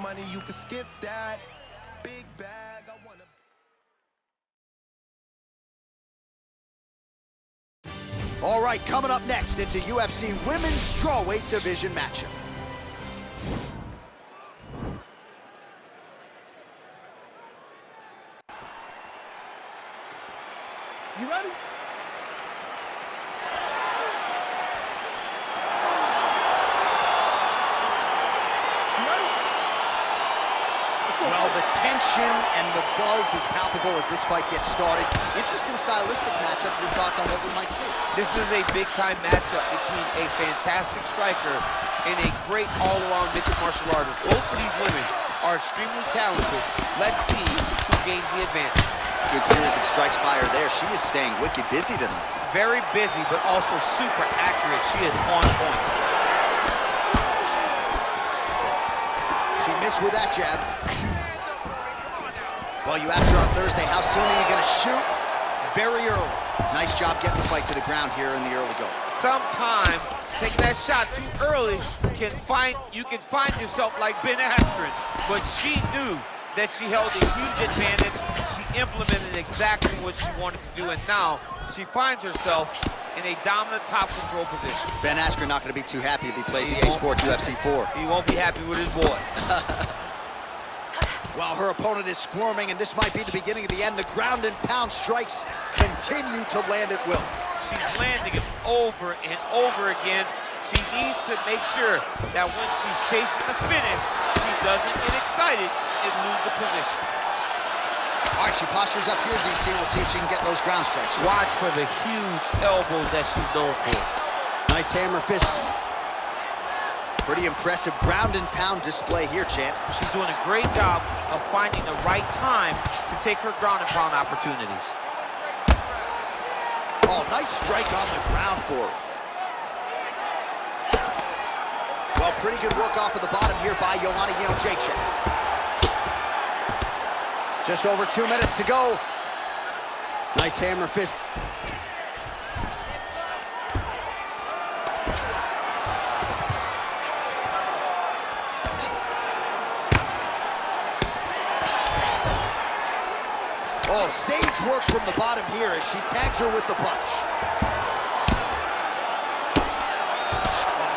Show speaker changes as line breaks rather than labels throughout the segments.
money, you can skip that. Big bag, I wanna.
All right, coming up next, it's a UFC Women's Strawweight Division matchup.
You ready?
Well, the tension and the buzz is palpable as this fight gets started. Interesting stylistic matchup. Your thoughts on what we might see?
This is a big-time matchup between a fantastic striker and a great all-around mixed martial artist. Both of these women are extremely talented. Let's see who gains the advantage.
Good series of strikes by her there. She is staying wicked busy tonight.
Very busy, but also super accurate. She is on point.
She missed with that jab. Well, you asked her on Thursday, how soon are you going to shoot? Very early. Nice job getting the fight to the ground here in the early go.
Sometimes taking that shot too early you can find yourself like Ben Askren, but she knew that she held a huge advantage. She implemented exactly what she wanted to do, and now she finds herself in a dominant top control position.
Ben Askren not going to be too happy if he plays EA Sports UFC 4.
He won't be happy with his boy.
Well, her opponent is squirming, and this might be the beginning of the end. The ground and pound strikes continue to land at will.
She's landing it over and over again. She needs to make sure that when she's chasing the finish, she doesn't get excited and lose the position.
All right, she postures up here, DC. We'll see if she can get those ground strikes.
Watch for the huge elbows that she's known for.
Nice hammer fist. Pretty impressive ground and pound display here, champ.
She's doing a great job of finding the right time to take her ground and pound opportunities.
Oh, nice strike on the ground for her. Well, pretty good work off of the bottom here by Joanna Jędrzejczyk. Just over 2 minutes to go. Nice hammer fist. Oh, sage work from the bottom here as she tags her with the punch.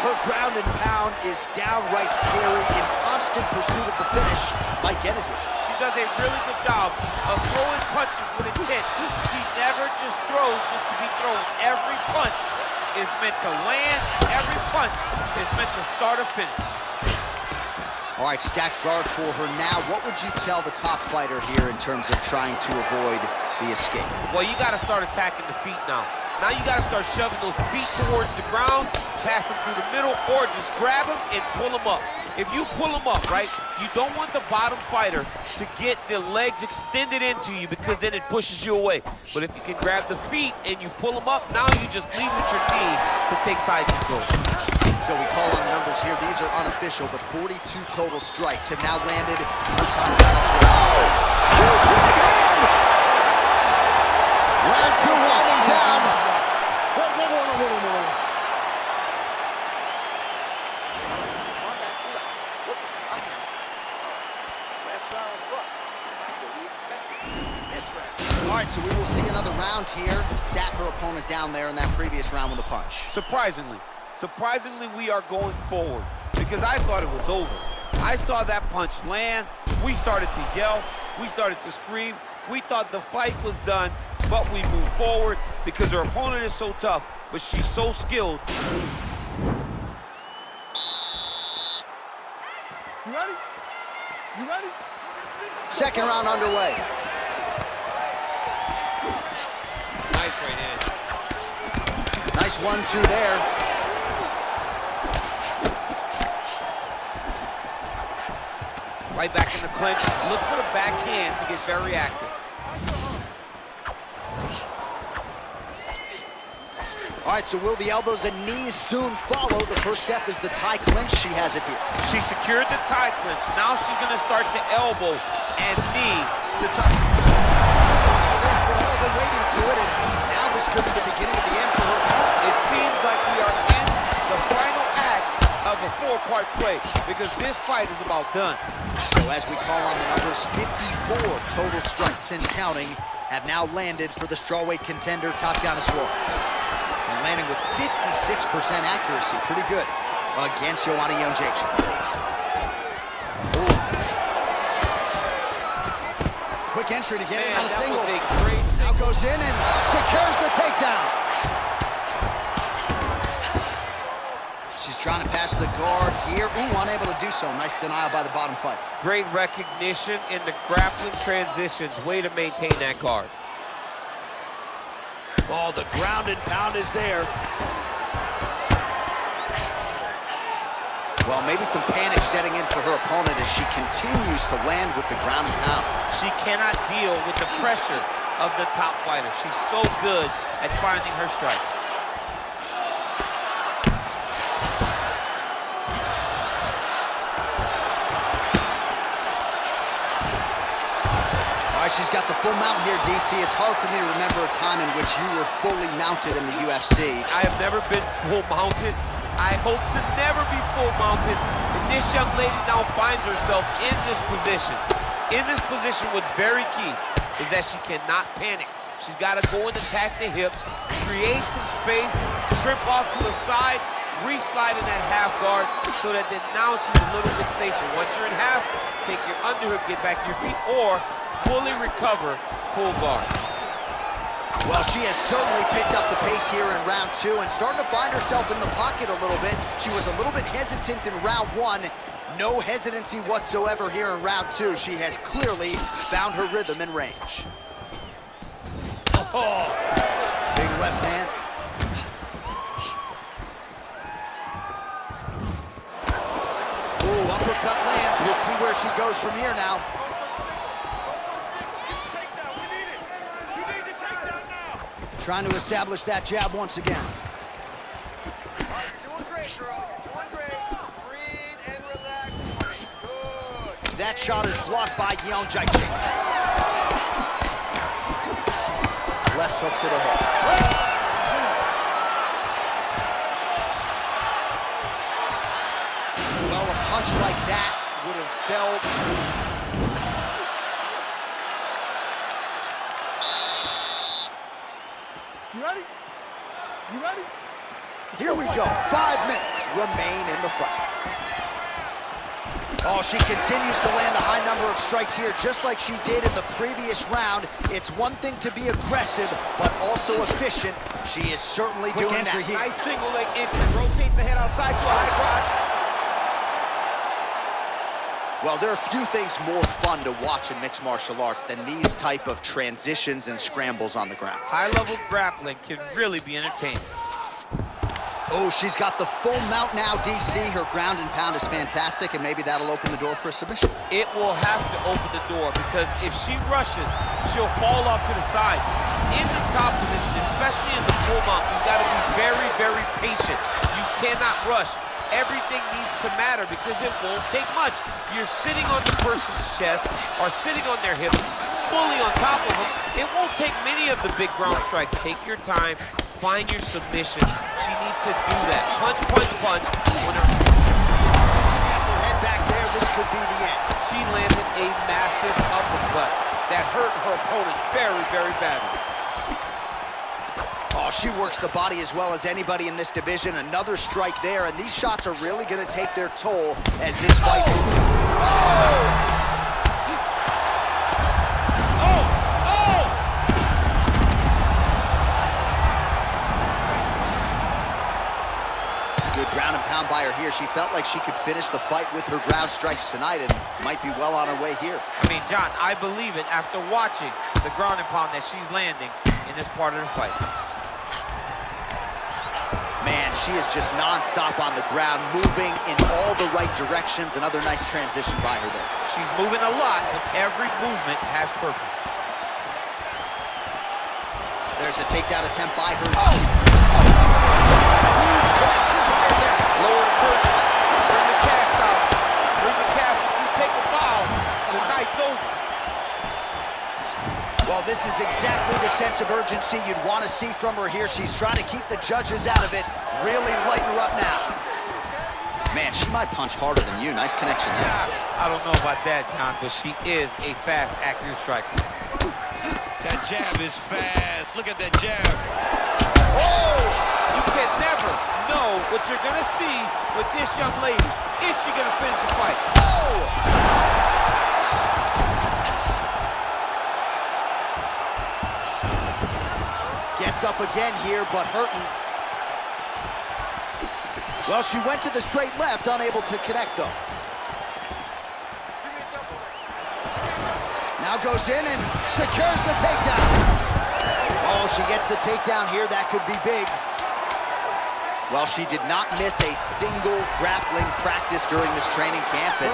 Her ground and pound is downright scary. In constant pursuit of the finish, might get it here.
She does a really good job of throwing punches with intent. She never just throws just to be thrown. Every punch is meant to land. Every punch is meant to start or finish.
All right, stacked guard for her now. What would you tell the top fighter here in terms of trying to avoid the escape?
Well, you got to start attacking the feet now. Now you got to start shoving those feet towards the ground, pass them through the middle, or just grab them and pull them up. If you pull them up, right, you don't want the bottom fighter to get the legs extended into you because then it pushes you away. But if you can grab the feet and you pull them up, now you just lead with your knee to take side control.
So we call on the numbers here. These are unofficial, but 42 total strikes have now landed for Tatiana Suarez. Huge dragon! Round two winding down. All right, so we will see another round here. Sat her opponent down there in that previous round with a punch.
Surprisingly, we are going forward because I thought it was over. I saw that punch land. We started to yell. We started to scream. We thought the fight was done, but we moved forward because her opponent is so tough, but she's so skilled.
You ready? You ready?
Second round underway.
Nice right hand.
Nice 1-2 there.
Right back in the clinch. Look for the backhand to get very active.
All right, so will the elbows and knees soon follow? The first step is the tie clinch. She has it here.
She secured the tie clinch. Now she's going to start to elbow and knee to try.
They're overweighting to it, and now this could be the beginning of the end for her.
It seems like we are in the final act of a 4 part play because this fight is about done.
So as we call on the numbers, 54 total strikes and counting have now landed for the strawweight contender Tatiana Suarez. And landing with 56% accuracy, pretty good, against Joanna Jędrzejczyk. Quick entry to get in on a single.
Was a great
Now goes in and secures the takedown. She's trying to pass the guard here. Ooh, unable to do so. Nice denial by the bottom fighter.
Great recognition in the grappling transitions. Way to maintain that guard.
Oh, the ground and pound is there. Well, maybe some panic setting in for her opponent as she continues to land with the ground and pound.
She cannot deal with the pressure of the top fighter. She's so good at finding her strikes.
All right, she's got the full mount here, DC. It's hard for me to remember a time in which you were fully mounted in the UFC.
I have never been full mounted. I hope to never be full mounted. And this young lady now finds herself in this position. In this position, what's very key is that she cannot panic. She's got to go and attack the hips, create some space, shrimp off to the side, re-slide in that half guard so that then now she's a little bit safer. Once you're in half, take your underhook, get back to your feet, or fully recover full guard.
Well, she has certainly picked up the pace here in round two and starting to find herself in the pocket a little bit. She was a little bit hesitant in round one. No hesitancy whatsoever here in round two. She has clearly found her rhythm and range.
Oh.
Big left hand. Ooh, uppercut lands. We'll see where she goes from here now. Trying to establish that jab once again.
You're doing great, girl. You're doing great. Breathe and relax. Good.
That shot is blocked by Jędrzejczyk. Left hook to the head. Well, a punch like that would have felled.
You ready? You ready?
Here we go. 5 minutes remain in the fight. Oh, she continues to land a high number of strikes here, just like she did in the previous round. It's one thing to be aggressive, but also efficient. She is certainly doing that here.
Nice single leg entry. Rotates the head outside to a high crotch.
Well, there are few things more fun to watch in mixed martial arts than these type of transitions and scrambles on the ground.
High-level grappling can really be entertaining.
Oh, she's got the full mount now, DC. Her ground and pound is fantastic, and maybe that'll open the door for a submission.
It will have to open the door because if she rushes, she'll fall off to the side. In the top position, especially in the full mount, you've got to be very, very patient. You cannot rush. Everything needs to matter because it won't take much. You're sitting on the person's chest or sitting on their hips, fully on top of them. It won't take many of the big ground strikes. Take your time, find your submission. She needs to do that. Punch, punch, punch. When her
Head back there, this could be the end.
she landed a massive uppercut that hurt her opponent very, very badly.
Oh, she works the body as well as anybody in this division. Another strike there, and these shots are really going to take their toll as this fight... Good ground and pound by her here. She felt like she could finish the fight with her ground strikes tonight and might be well on her way here.
I mean, John, I believe it after watching the ground and pound that she's landing in this part of the fight.
Man, she is just non-stop on the ground, moving in all the right directions. Another nice transition by her there.
She's moving a lot, but every movement has purpose.
There's a takedown attempt by her.
Huge connection by her there. Lower the curtain. Bring the cast out. Bring the cast. If you take a bow, the night's over.
Well, this is exactly the sense of urgency you'd want to see from her here. She's trying to keep the judges out of it. Really lighten her up now. Man, she might punch harder than you. Nice connection there.
I don't know about that, John, but she is a fast, accurate striker.
That jab is fast. Look at that jab.
Oh!
You can never know what you're going to see with this young lady. Is she going to finish the fight?
Oh! Gets up again here, but hurting. Well, she went to the straight left, unable to connect, though. Now goes in and secures the takedown. Oh, she gets the takedown here. That could be big. Well, she did not miss a single grappling practice during this training camp, and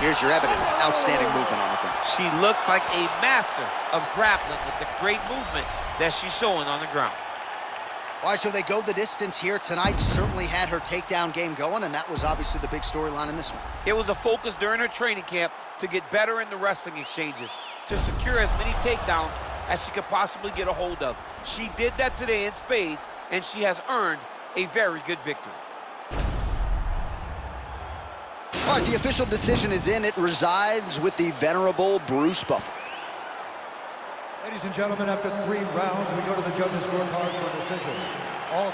here's your evidence. Outstanding movement on the ground.
She looks like a master of grappling with the great movement that she's showing on the ground.
All right, so they go the distance here tonight. Certainly had her takedown game going, and that was obviously the big storyline in this one.
It was a focus during her training camp to get better in the wrestling exchanges, to secure as many takedowns as she could possibly get a hold of. She did that today in spades, and she has earned a very good victory.
All right, the official decision is in. It resides with the venerable Bruce Buffer.
Ladies and gentlemen, after 3 rounds, we go to the judges' scorecards for a decision. All